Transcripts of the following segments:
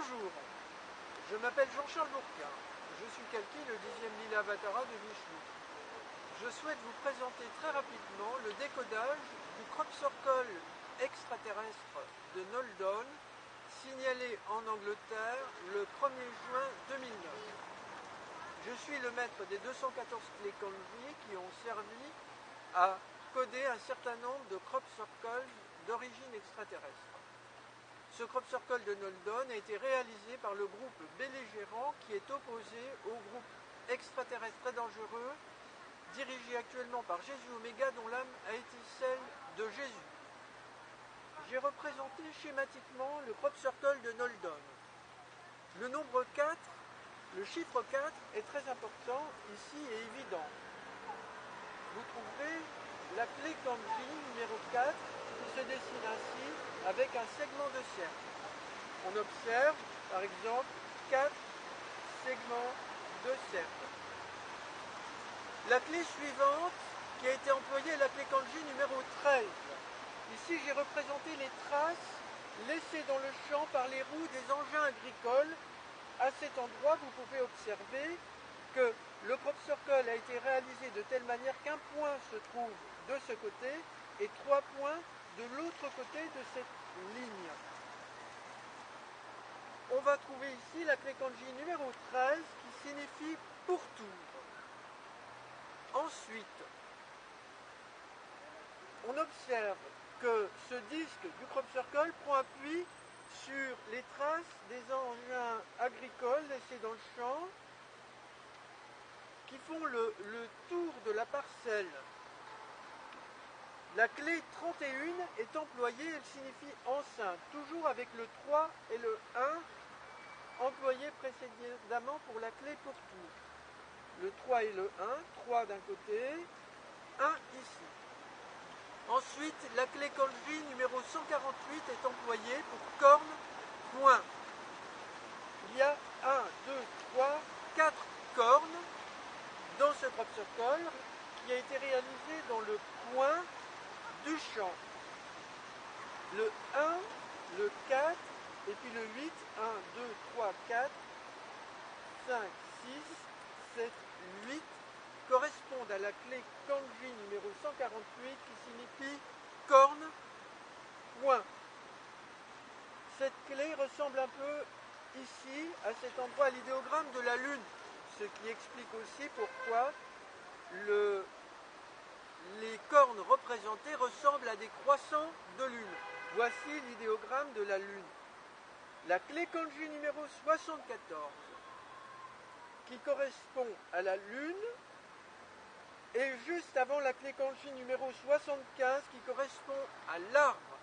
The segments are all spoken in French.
Bonjour, je m'appelle Jean-Charles Bourquin, je suis Kalki, le 10e Lila Avatara de Vishnu. Je souhaite vous présenter très rapidement le décodage du crop circle extraterrestre de Noldon, signalé en Angleterre le 1er juin 2009. Je suis le maître des 214 clés Kanji qui ont servi à coder un certain nombre de crop circles d'origine extraterrestre. Ce crop circle de Noldon a été réalisé par le groupe belligérant qui est opposé au groupe extraterrestre très dangereux dirigé actuellement par Jésus Oméga dont l'âme a été celle de Jésus. J'ai représenté schématiquement le crop circle de Noldon. Le nombre 4, le chiffre 4 est très important ici et évident. Vous trouverez la clé Kanji numéro 4 qui se dessine ainsi avec un segment de cercle. On observe par exemple 4 segments de cercle. La clé suivante qui a été employée est la clé Kanji numéro 13. Ici j'ai représenté les traces laissées dans le champ par les roues des engins agricoles. À cet endroit vous pouvez observer que le crop circle a été réalisé de telle manière qu'un point se trouve de ce côté et 3 points de l'autre côté de cette ligne. On va trouver ici la clé Kanji numéro 13 qui signifie pourtour. Ensuite, on observe que ce disque du crop circle prend appui sur les traces des engins agricoles laissés dans le champ qui font le tour de la parcelle. La clé 31 est employée, elle signifie enceinte, toujours avec le 3 et le 1 employés précédemment pour la clé pourtour. Le 3 et le 1, 3 d'un côté, 1 ici. Ensuite, la clé Kanji numéro 148 est employée pour corne, point. Il y a 1, 2, 3, 4 cornes dans ce crop circle qui a été réalisé dans le point du champ. Le 1, le 4 et puis le 8, 1, 2, 3, 4, 5, 6, 7, 8 correspondent à la clé Kanji numéro 148 qui signifie corne, point. Cette clé ressemble un peu ici, à cet endroit, à l'idéogramme de la Lune, ce qui explique aussi pourquoi les cornes représentées ressemblent à des croissants de Lune. Voici l'idéogramme de la Lune. La clé Kanji numéro 74, qui correspond à la Lune, et juste avant la clé Kanji numéro 75 qui correspond à l'arbre.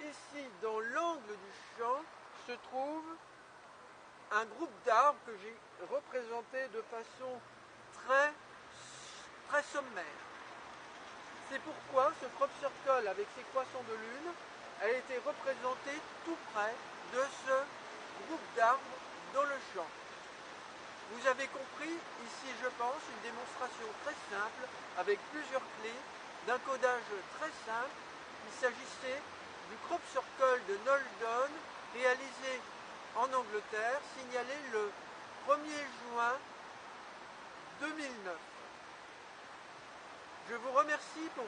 Ici, dans l'angle du champ, se trouve un groupe d'arbres que j'ai représenté de façon très sommaire. C'est pourquoi ce crop circle avec ses croissants de lune a été représenté tout près de ce groupe d'arbres dans le champ. Vous avez compris, ici je pense, une démonstration très simple, avec plusieurs clés, d'un codage très simple. Il s'agissait du crop circle de Noldon, réalisé en Angleterre, signalé le 1er juin 2009. Je vous remercie pour